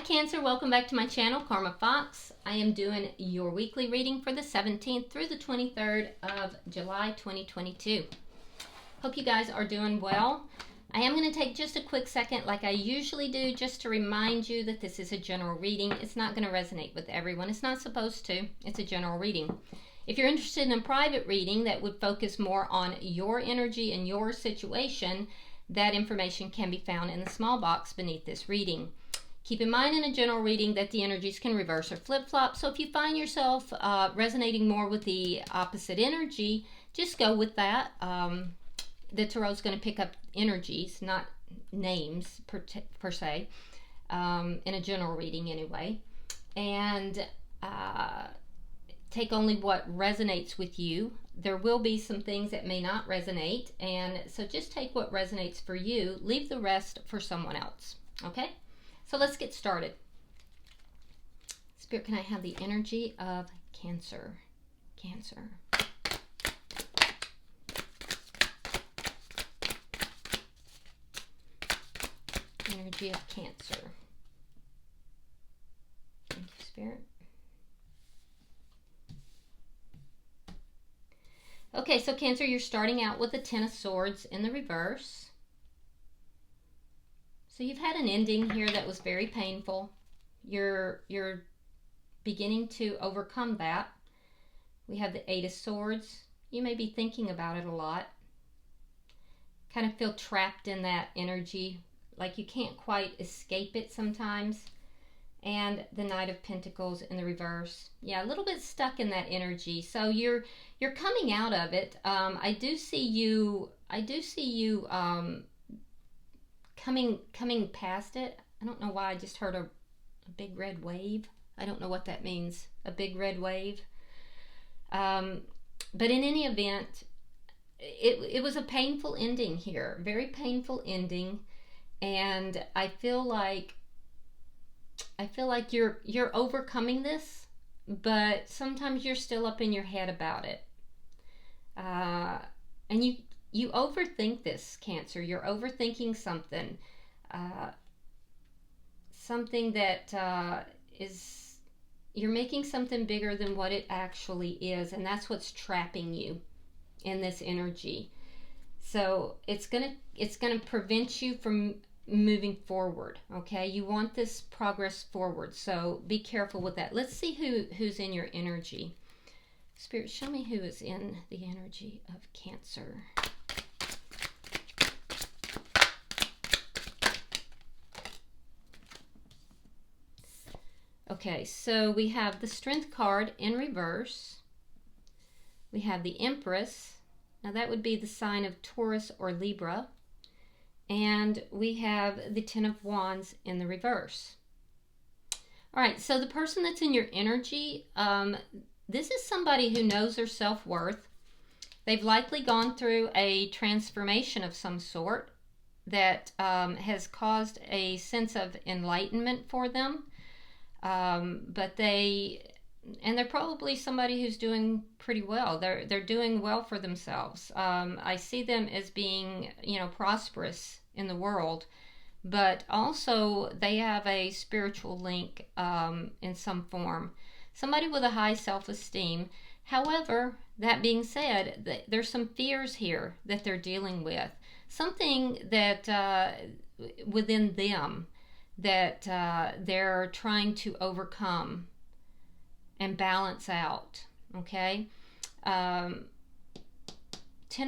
Cancer, welcome back to my channel, Karma Fox. I am doing your weekly reading for the 17th through the 23rd of July 2022. Hope you guys are doing well. I am going to take just a quick second, like I usually do, just to remind you that this is a general reading. It's not going to resonate with everyone. It's not supposed to. It's a general reading. If you're interested in a private reading that would focus more on your energy and your situation, that information can be found in the small box beneath this reading. Keep in mind in a general reading that the energies can reverse or flip-flop, so if you find yourself resonating more with the opposite energy, just go with that. The tarot's going to pick up energies, not names per se, in a general reading anyway, and take only what resonates with you. There will be some things that may not resonate, and so just take what resonates for you, leave the rest for someone else, okay? So let's get started. Spirit, can I have the energy of Cancer? Cancer. Energy of Cancer. Thank you, Spirit. Okay, so Cancer, you're starting out with the Ten of Swords in the reverse. So you've had an ending here that was very painful. You're beginning to overcome that. We have the Eight of Swords. You may be thinking about it a lot. Kind of feel trapped in that energy, like you can't quite escape it sometimes. And the Knight of Pentacles in the reverse. Yeah, a little bit stuck in that energy. So you're coming out of it. I do see you coming past it. I don't know why I just heard a big red wave. I don't know what that means, a big red wave. But in any event, it was a painful ending here, very painful ending, and I feel like you're overcoming this, but sometimes you're still up in your head about it, and you overthink this, Cancer. You're overthinking something, something that you're making something bigger than what it actually is, and that's what's trapping you in this energy. So it's gonna prevent you from moving forward. Okay, you want this progress forward, so be careful with that. Let's see who's in your energy. Spirit, show me who is in the energy of Cancer. Okay, so we have the Strength card in reverse. We have the Empress. Now that would be the sign of Taurus or Libra. And we have the Ten of Wands in the reverse. All right, so the person that's in your energy, this is somebody who knows their self-worth. They've likely gone through a transformation of some sort that has caused a sense of enlightenment for them. But they're probably somebody who's doing pretty well. They're doing well for themselves. I see them as being, prosperous in the world, but also they have a spiritual link in some form. Somebody with a high self-esteem. However, that being said, there's some fears here that they're dealing with. Something that within them that they're trying to overcome and balance out, okay? Ten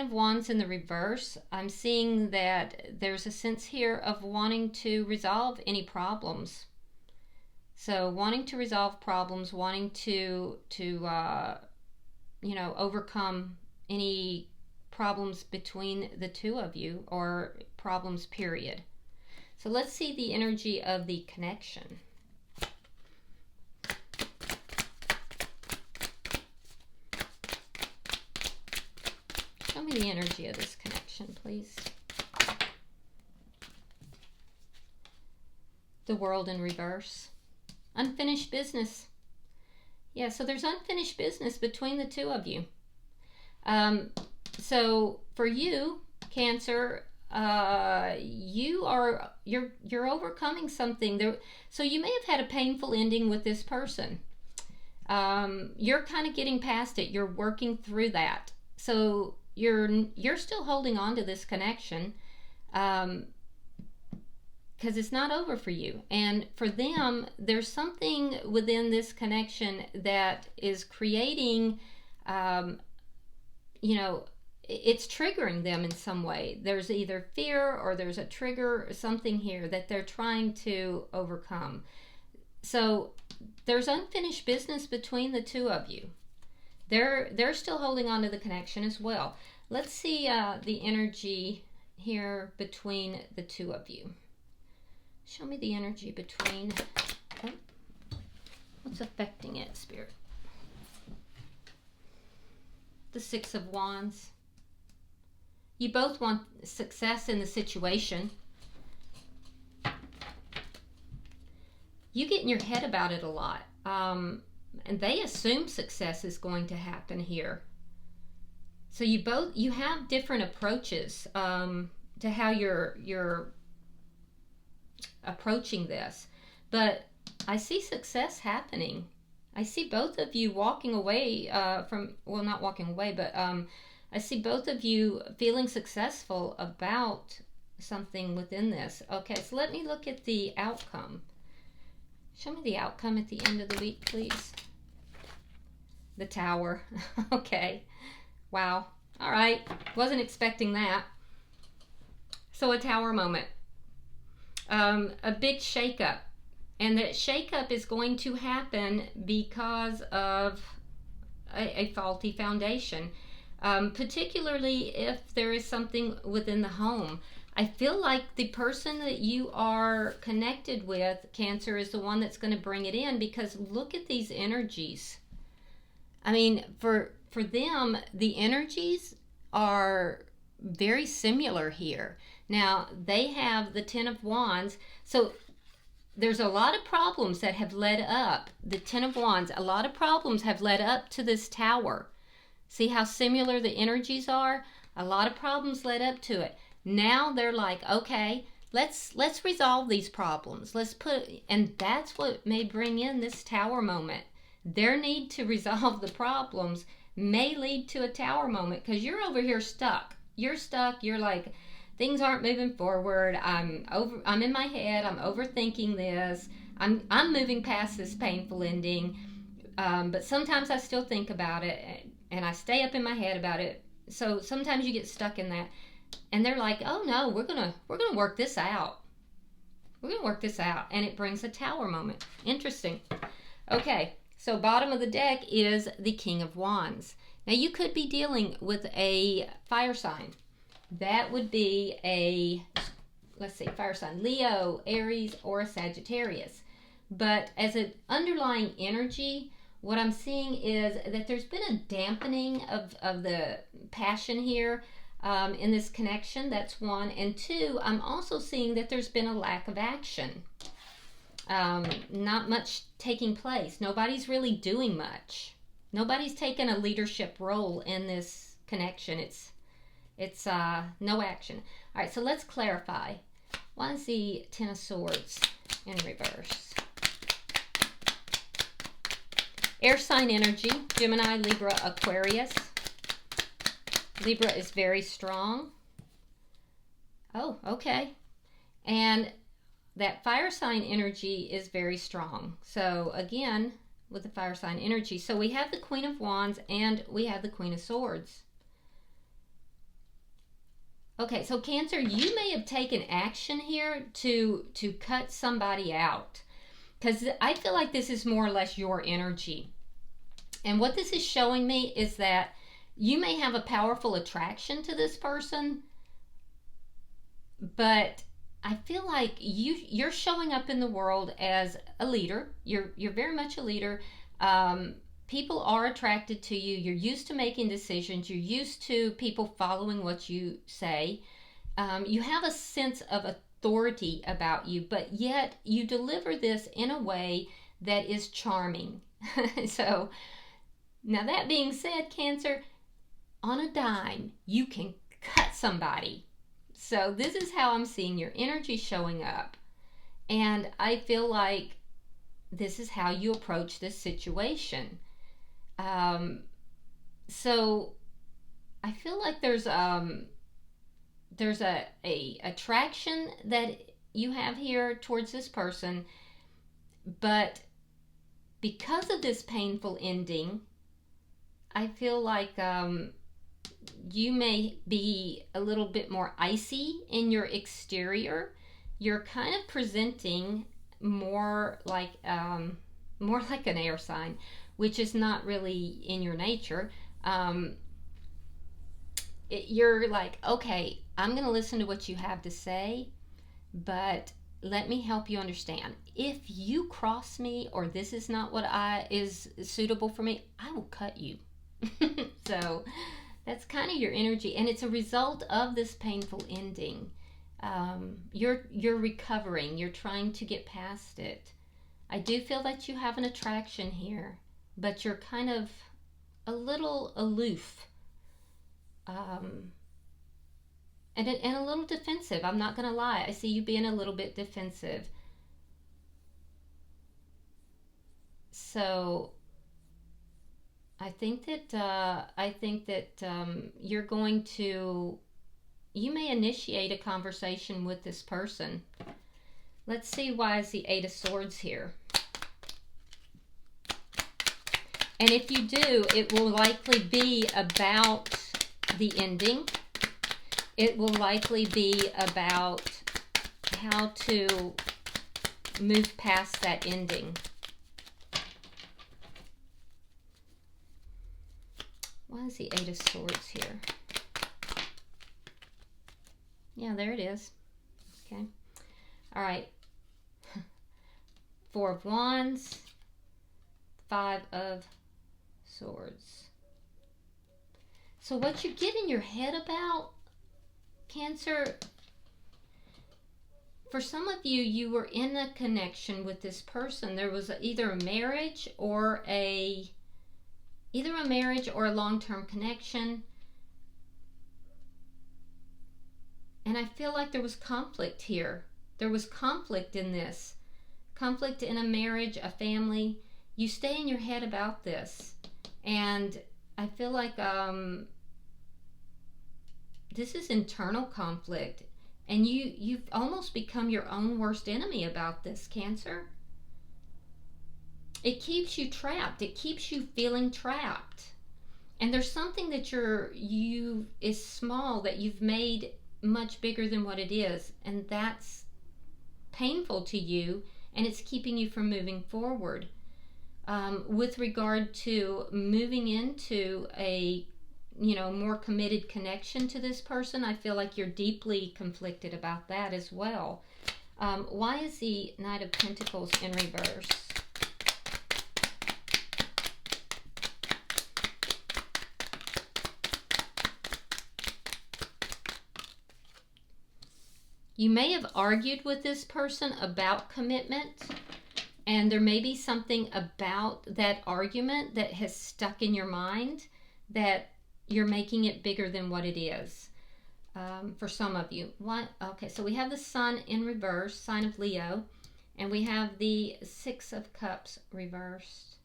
of Wands in the reverse, I'm seeing that there's a sense here of wanting to resolve any problems. So wanting to resolve problems, wanting to overcome any problems between the two of you, or problems period. So let's see the energy of the connection. Show me the energy of this connection, please. The World in reverse. Unfinished business. Yeah, so there's unfinished business between the two of you. So for you, Cancer, you're overcoming something there. So you may have had a painful ending with this person. You're kind of getting past it. You're working through that. So you're still holding on to this connection, because it's not over for you. And for them, there's something within this connection that is creating, it's triggering them in some way. There's either fear or there's a trigger or something here that they're trying to overcome. So there's unfinished business between the two of you. They're still holding on to the connection as well. Let's see the energy here between the two of you. Show me the energy between, what's affecting it, Spirit? The Six of Wands. You both want success in the situation. You get in your head about it a lot. And they assume success is going to happen here. So you have different approaches to how you're approaching this. But I see success happening. I see both of you walking away not walking away, but I see both of you feeling successful about something within this. Okay, so let me look at the outcome. Show me the outcome at the end of the week, please. The Tower. Okay. Wow. All right. Wasn't expecting that. So a Tower moment. A big shakeup. And that shakeup is going to happen because of a faulty foundation. Particularly if there is something within the home. I feel like the person that you are connected with, Cancer, is the one that's going to bring it in, because look at these energies. I mean, for them, the energies are very similar here. Now, they have the Ten of Wands, so there's a lot of problems that have led up. The Ten of Wands, a lot of problems have led up to this Tower. See how similar the energies are? A lot of problems led up to it. Now they're like, okay, let's resolve these problems. And that's what may bring in this Tower moment. Their need to resolve the problems may lead to a Tower moment, because you're over here stuck. You're stuck. You're like, things aren't moving forward. I'm in my head. I'm overthinking this. I'm moving past this painful ending. But sometimes I still think about it, and I stay up in my head about it. So sometimes you get stuck in that. And they're like, oh no, we're gonna work this out. We're gonna work this out. And it brings a Tower moment. Interesting. Okay, so bottom of the deck is the King of Wands. Now you could be dealing with a fire sign. That would be a, let's see, fire sign, Leo, Aries, or a Sagittarius. But as an underlying energy, what I'm seeing is that there's been a dampening of the passion here. In this connection. That's one. And two, I'm also seeing that there's been a lack of action. Not much taking place. Nobody's really doing much. Nobody's taken a leadership role in this connection. It's no action. All right, so let's clarify. Why is the Ten of Swords in reverse? Air sign energy, Gemini, Libra, Aquarius. Libra is very strong. Oh, okay. And that fire sign energy is very strong. So again, with the fire sign energy. So we have the Queen of Wands and we have the Queen of Swords. Okay, so Cancer, you may have taken action here to cut somebody out, because I feel like this is more or less your energy. And what this is showing me is that you may have a powerful attraction to this person, but I feel like you're showing up in the world as a leader. You're very much a leader. People are attracted to you. You're used to making decisions. You're used to people following what you say. You have a sense of authority about you, but yet you deliver this in a way that is charming. So, now that being said, Cancer, on a dime, you can cut somebody. So this is how I'm seeing your energy showing up. And I feel like this is how you approach this situation. So I feel like there's a attraction that you have here towards this person, but because of this painful ending, I feel like you may be a little bit more icy in your exterior. You're kind of presenting more like an air sign, which is not really in your nature. You're like, okay, I'm going to listen to what you have to say, but let me help you understand. If you cross me or this is not what is suitable for me, I will cut you. So that's kind of your energy, and it's a result of this painful ending. You're recovering. You're trying to get past it. I do feel that you have an attraction here, but you're kind of a little aloof, and a little defensive. I'm not gonna lie. I see you being a little bit defensive. So I think that you're going to, you may initiate a conversation with this person. Let's see, why is the Eight of Swords here? And if you do, it will likely be about the ending. It will likely be about how to move past that ending. Why is the Eight of Swords here? Yeah, there it is. Okay. All right. Four of Wands. Five of Swords. So what you get in your head about, Cancer, for some of you, you were in a connection with this person. There was either a marriage or a long-term connection. And I feel like there was conflict here. There was conflict in this. Conflict in a marriage, a family. You stay in your head about this. And I feel like this is internal conflict. And you've almost become your own worst enemy about this, Cancer. It keeps you trapped. It keeps you feeling trapped. And there's something that is small that you've made much bigger than what it is. And that's painful to you, and it's keeping you from moving forward. With regard to moving into a more committed connection to this person, I feel like you're deeply conflicted about that as well. Why is the Knight of Pentacles in reverse? You may have argued with this person about commitment, and there may be something about that argument that has stuck in your mind that you're making it bigger than what it is. For some of you. Okay, so we have the Sun in reverse, sign of Leo, and we have the Six of Cups reversed.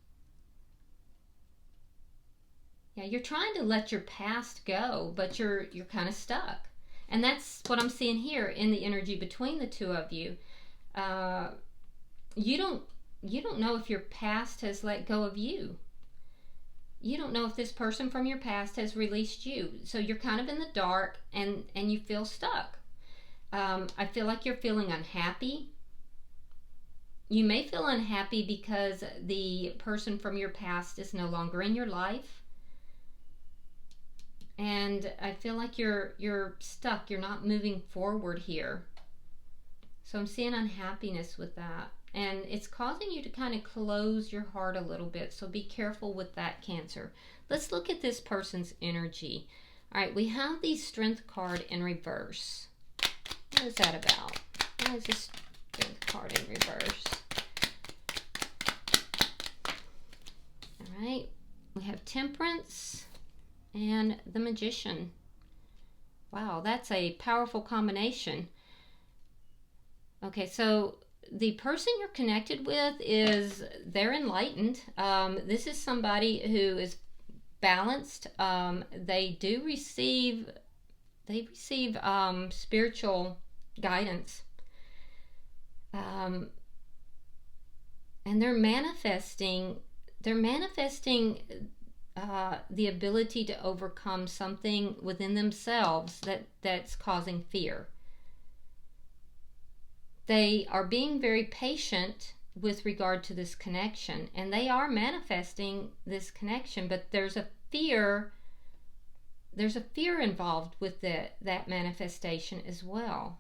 Yeah, you're trying to let your past go, but you're kind of stuck. And that's what I'm seeing here in the energy between the two of you. You don't know if your past has let go of you. You don't know if this person from your past has released you. So you're kind of in the dark and you feel stuck. I feel like you're feeling unhappy. You may feel unhappy because the person from your past is no longer in your life. And I feel like you're stuck. You're not moving forward here. So I'm seeing unhappiness with that. And it's causing you to kind of close your heart a little bit. So be careful with that, Cancer. Let's look at this person's energy. All right, we have the Strength card in reverse. What is that about? Why is this Strength card in reverse? All right, we have Temperance and the Magician. Wow, that's a powerful combination. Okay, so the person you're connected with they're enlightened. This is somebody who is balanced. They receive spiritual guidance. And they're manifesting the ability to overcome something within themselves that's causing fear. They are being very patient with regard to this connection, and they are manifesting this connection, but there's a fear involved with that manifestation as well.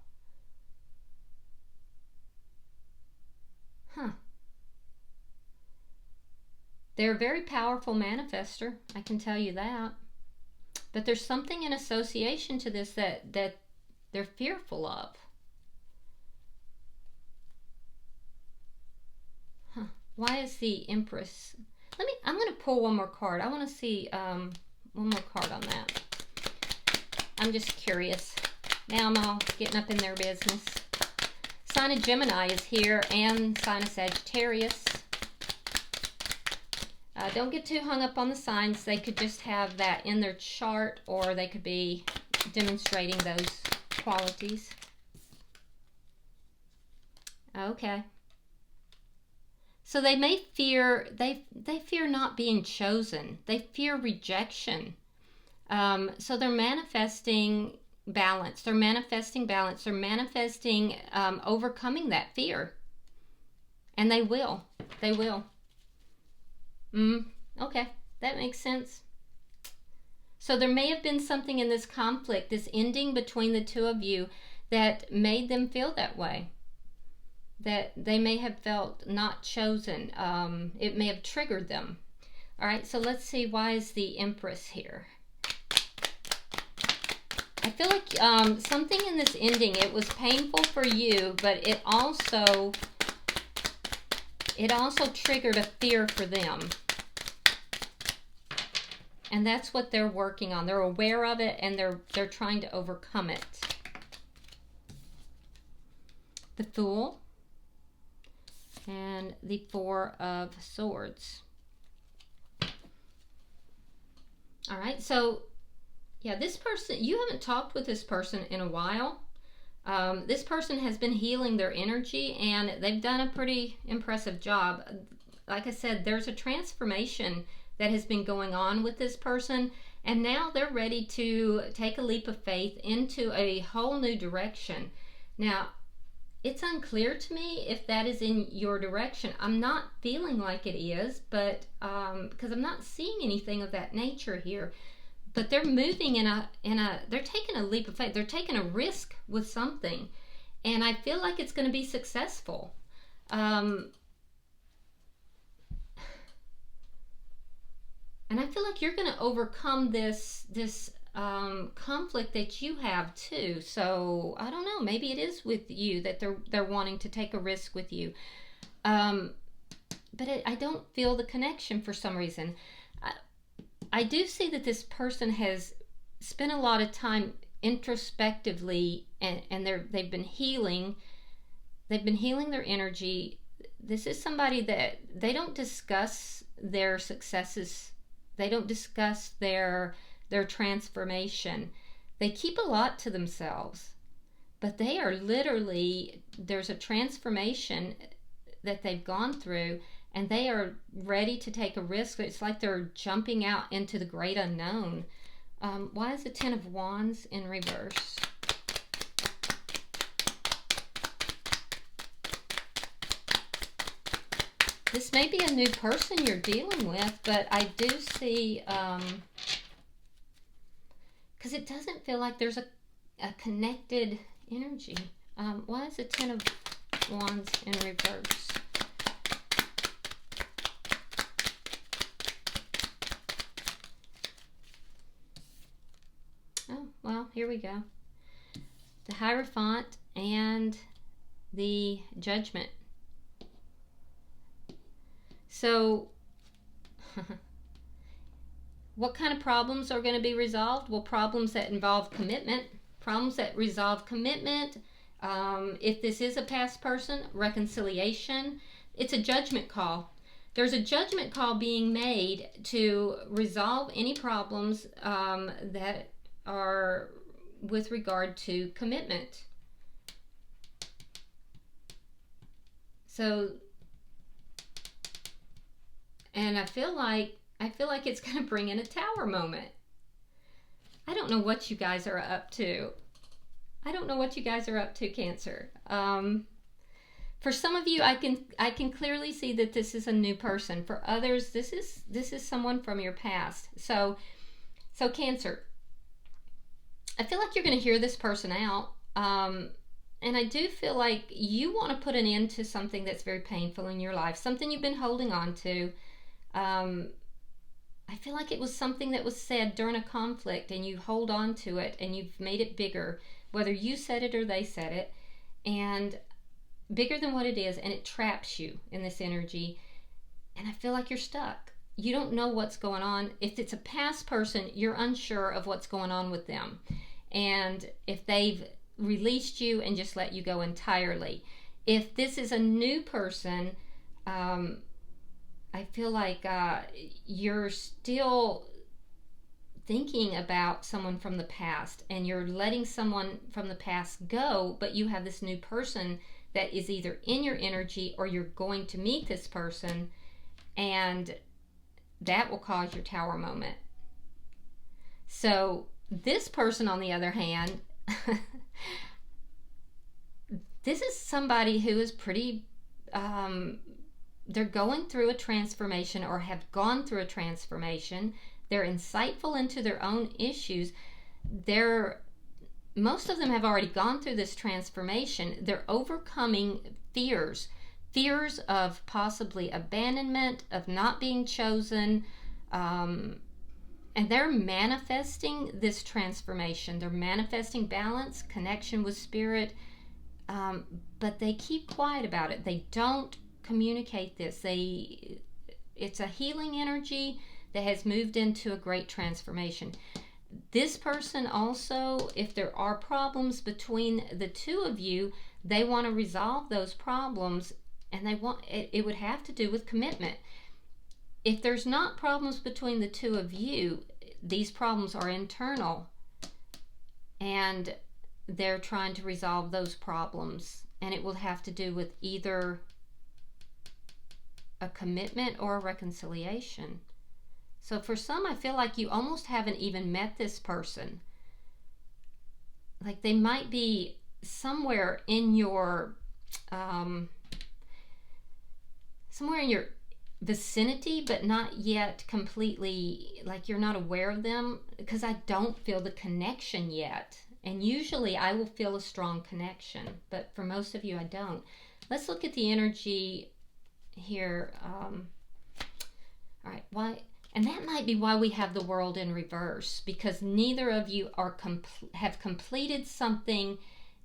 They're a very powerful manifester, I can tell you that. But there's something in association to this that they're fearful of. Why is the Empress? I'm going to pull one more card. I want to see one more card on that. I'm just curious. Now I'm all getting up in their business. Sign of Gemini is here, and sign of Sagittarius. Don't get too hung up on the signs. They could just have that in their chart, or they could be demonstrating those qualities. Okay. So they may fear, they fear not being chosen. They fear rejection. So they're manifesting balance. They're manifesting overcoming that fear. And they will. Okay, that makes sense. So there may have been something in this conflict, this ending between the two of you, that made them feel that way. That they may have felt not chosen. It may have triggered them. All right, so let's see, why is the Empress here? I feel like something in this ending, it was painful for you, but it also triggered a fear for them. And that's what they're working on. They're aware of it, and they're trying to overcome it. The Fool and the Four of Swords. All right, so yeah, this person, you haven't talked with this person in a while. This person has been healing their energy, and they've done a pretty impressive job. Like I said, there's a transformation that has been going on with this person, and now they're ready to take a leap of faith into a whole new direction. Now, it's unclear to me if that is in your direction. I'm not feeling like it is, but because I'm not seeing anything of that nature here. But they're moving they're taking a leap of faith. They're taking a risk with something, and I feel like it's going to be successful. And I feel like you're going to overcome this conflict that you have too. So I don't know. Maybe it is with you that they're wanting to take a risk with you. But I don't feel the connection for some reason. I do see that this person has spent a lot of time introspectively, and they've been healing. They've been healing their energy. This is somebody that they don't discuss their successes. They don't discuss their transformation. They keep a lot to themselves, but they are literally, there's a transformation that they've gone through, and they are ready to take a risk. It's like they're jumping out into the great unknown. Why is the Ten of Wands in reverse? This may be a new person you're dealing with, but I do see, because it doesn't feel like there's a connected energy. Why is the Ten of Wands in reverse? Oh, well, here we go. The Hierophant and the Judgment. So, what kind of problems are going to be resolved? Well, problems that involve commitment. problems that resolve commitment. If this is a past person, reconciliation. It's a judgment call. There's a judgment call being made to resolve any problems that are with regard to commitment. So, and I feel like it's going to bring in a Tower moment. I don't know what you guys are up to. I don't know what you guys are up to, Cancer. For some of you, I can clearly see that this is a new person. For others, this is someone from your past. So Cancer, I feel like you're going to hear this person out. And I do feel like you want to put an end to something that's very painful in your life, something you've been holding on to. I feel like it was something that was said during a conflict and you hold on to it and you've made it bigger, whether you said it or they said it, and bigger than what it is, and it traps you in this energy. And I feel like you're stuck. You don't know what's going on. If it's a past person, you're unsure of what's going on with them. And if they've released you and just let you go entirely. If this is a new person, I feel like you're still thinking about someone from the past and you're letting someone from the past go, but you have this new person that is either in your energy or you're going to meet this person, and that will cause your Tower moment. So this person, on the other hand, this is somebody who is pretty, they're going through a transformation or have gone through a transformation. They're insightful into their own issues. Most of them have already gone through this transformation. They're overcoming fears of possibly abandonment, of not being chosen, and they're manifesting this transformation. They're manifesting balance, connection with spirit, but they keep quiet about it. They don't communicate this. It's a healing energy that has moved into a great transformation. This person also, if there are problems between the two of you, they want to resolve those problems, and it would have to do with commitment. If there's not problems between the two of you, these problems are internal, and they're trying to resolve those problems, and it will have to do with either a commitment or a reconciliation. So for some, I feel like you almost haven't even met this person. Like they might be somewhere in your vicinity, but not yet completely, like you're not aware of them, because I don't feel the connection yet. And usually I will feel a strong connection, but for most of you, I don't. Let's look at the energy here. All right, why? And that might be why we have the World in reverse, because neither of you have completed something,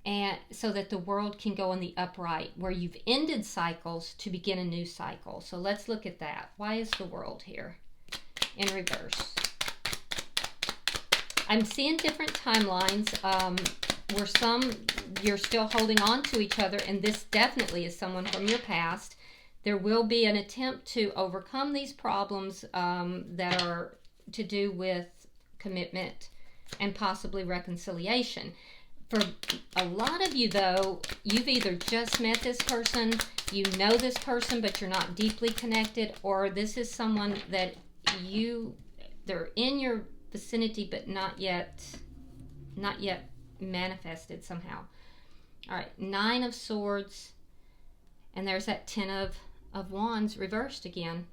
and so that the World can go in the upright, where you've ended cycles to begin a new cycle. So let's look at that. Why is the World here in reverse? I'm seeing different timelines where some you're still holding on to each other, and this definitely is someone from your past. There will be an attempt to overcome these problems that are to do with commitment and possibly reconciliation. For a lot of you, though, you've either just met this person, you know this person, but you're not deeply connected, or this is someone that they're in your vicinity, but not yet manifested somehow. All right, 9 of Swords, and there's that 10 of Wands reversed again.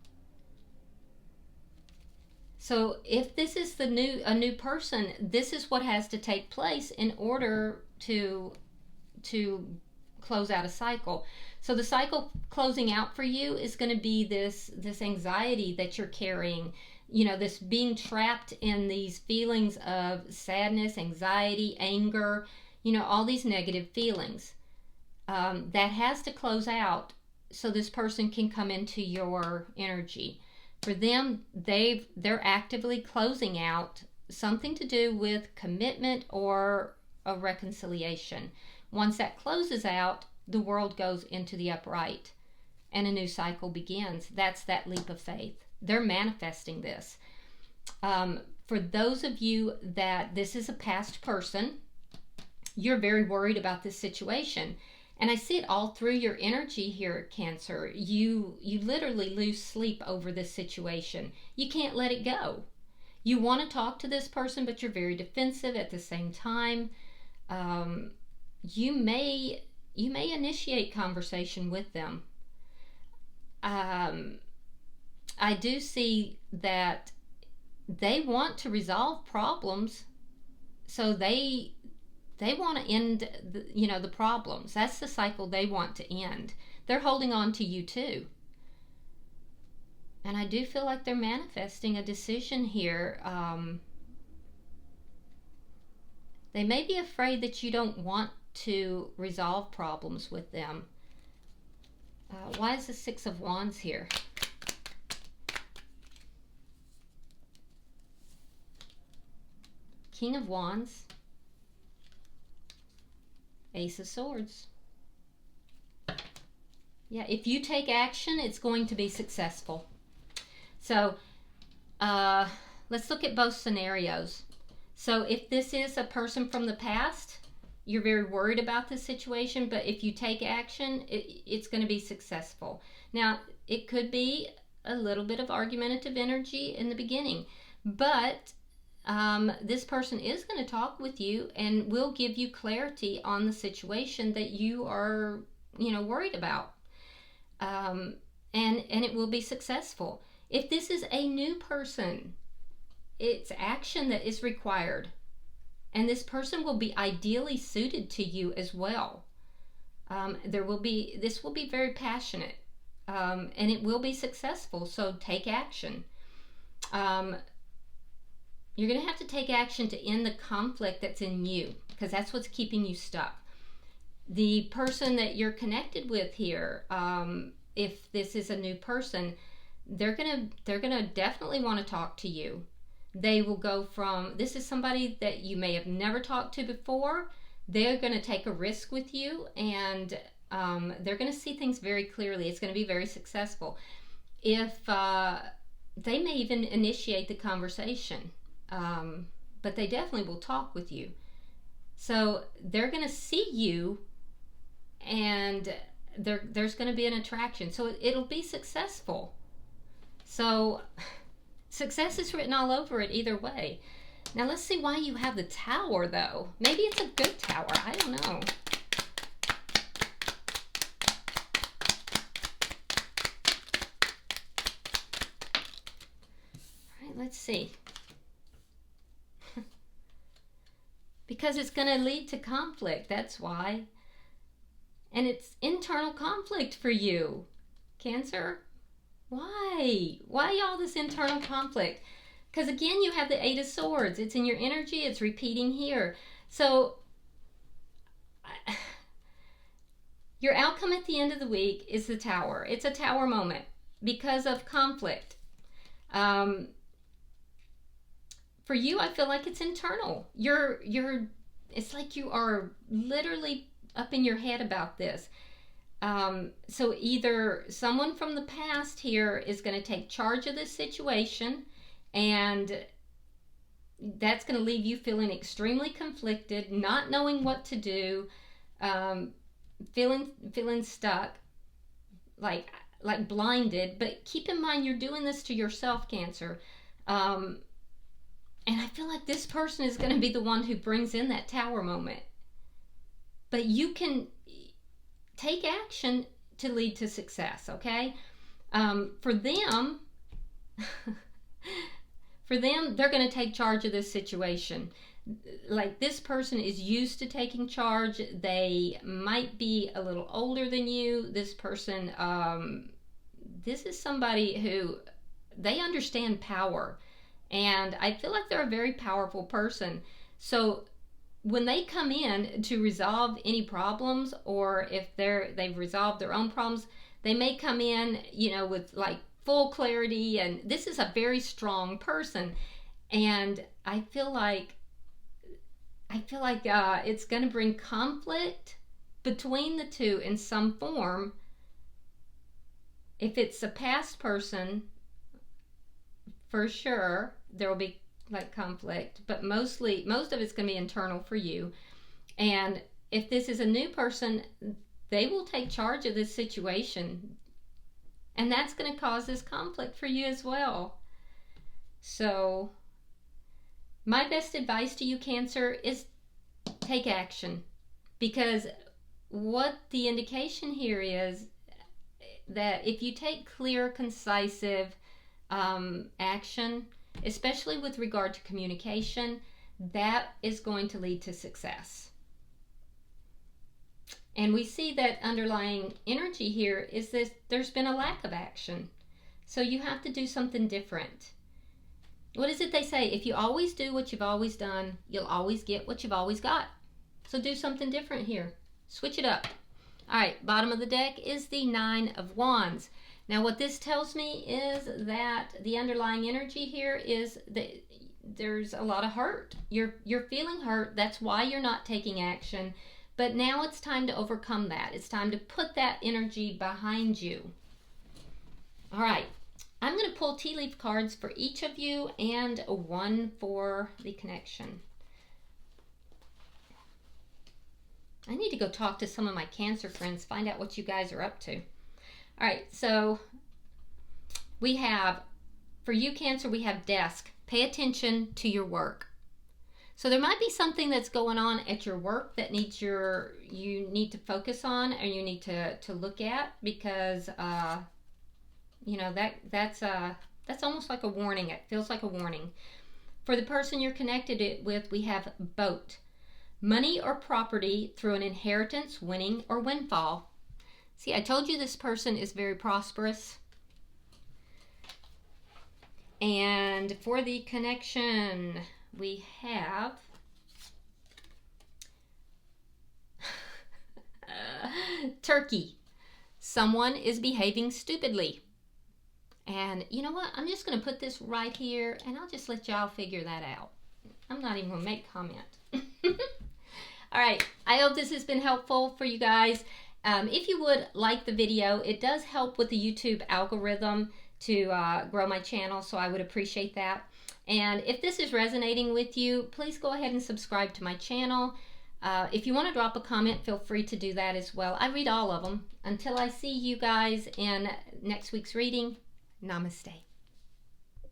So if this is a new person, this is what has to take place in order to close out a cycle. So the cycle closing out for you is going to be this anxiety that you're carrying, this being trapped in these feelings of sadness, anxiety, anger, all these negative feelings. That has to close out so this person can come into your energy. For them, they're actively closing out something to do with commitment or a reconciliation. Once that closes out, the world goes into the upright and a new cycle begins. That's that leap of faith. They're manifesting this. For those of you that this is a past person, you're very worried about this situation. And I see it all through your energy here, Cancer. You literally lose sleep over this situation. You can't let it go. You want to talk to this person, but you're very defensive at the same time. You may initiate conversation with them. I do see that they want to resolve problems, so they want to end the problems. That's the cycle they want to end. They're holding on to you too. And I do feel like they're manifesting a decision here. They may be afraid that you don't want to resolve problems with them. Why is the Six of Wands here? King of Wands. Ace of Swords. Yeah, if you take action, it's going to be successful. So, let's look at both scenarios. So if this is a person from the past, you're very worried about this situation, but if you take action, it's going to be successful. Now, it could be a little bit of argumentative energy in the beginning, but this person is going to talk with you and will give you clarity on the situation that you are, worried about. And it will be successful. If this is a new person, it's action that is required. And this person will be ideally suited to you as well. This will be very passionate. And it will be successful. So take action. You're going to have to take action to end the conflict that's in you, because that's what's keeping you stuck. The person that you're connected with here, if this is a new person, they're gonna definitely want to talk to you. They will go from, this is somebody that you may have never talked to before. They're going to take a risk with you, and they're going to see things very clearly. It's going to be very successful. If they may even initiate the conversation, but they definitely will talk with you. So they're going to see you, and there's going to be an attraction. So it'll be successful. So success is written all over it either way. Now let's see why you have the Tower, though. Maybe it's a good Tower. I don't know. All right, let's see. Because it's going to lead to conflict. That's why. And it's internal conflict for you, Cancer. Why? Why all this internal conflict? Because again, you have the Eight of Swords. It's in your energy. It's repeating here. So your outcome at the end of the week is the Tower. It's a Tower moment because of conflict. For you, I feel like it's internal. It's like you are literally up in your head about this. So either someone from the past here is going to take charge of this situation, and that's going to leave you feeling extremely conflicted, not knowing what to do, feeling stuck, like blinded. But keep in mind, you're doing this to yourself, Cancer. And I feel like this person is going to be the one who brings in that Tower moment. But you can take action to lead to success, okay? For them, they're going to take charge of this situation. Like, this person is used to taking charge. They might be a little older than you. This person, this is somebody who, they understand power. And I feel like they're a very powerful person. So when they come in to resolve any problems, or if they've resolved their own problems, they may come in, with like full clarity. And this is a very strong person. And I feel like I feel like it's going to bring conflict between the two in some form. If it's a past person, for sure, there will be like conflict, but most of it's going to be internal for you. And if this is a new person, they will take charge of this situation, and that's going to cause this conflict for you as well. So my best advice to you, Cancer, is take action, because what the indication here is that if you take clear, concise action, especially with regard to communication, that is going to lead to success. And we see that underlying energy here is that there's been a lack of action. So you have to do something different. What is it they say? If you always do what you've always done, you'll always get what you've always got. So do something different here. Switch it up. All right, bottom of the deck is the Nine of Wands. Now what this tells me is that the underlying energy here is that there's a lot of hurt. You're feeling hurt. That's why you're not taking action. But now it's time to overcome that. It's time to put that energy behind you. All right, I'm going to pull tea leaf cards for each of you and one for the connection. I need to go talk to some of my Cancer friends, find out what you guys are up to. All right, so we have, for you Cancer, we have desk. Pay attention to your work. So there might be something that's going on at your work that you need to focus on, or you need to look at, because you know, that's almost like a warning. It feels like a warning. For the person you're connected with, we have boat. Money or property through an inheritance, winning, or windfall. See, I told you this person is very prosperous. And for the connection, we have Turkey. Someone is behaving stupidly. And you know what? I'm just going to put this right here, and I'll just let y'all figure that out. I'm not even going to make comment. All right. I hope this has been helpful for you guys. If you would like the video, it does help with the YouTube algorithm to grow my channel, so I would appreciate that. And if this is resonating with you, please go ahead and subscribe to my channel. If you want to drop a comment, feel free to do that as well. I read all of them. Until I see you guys in next week's reading, namaste.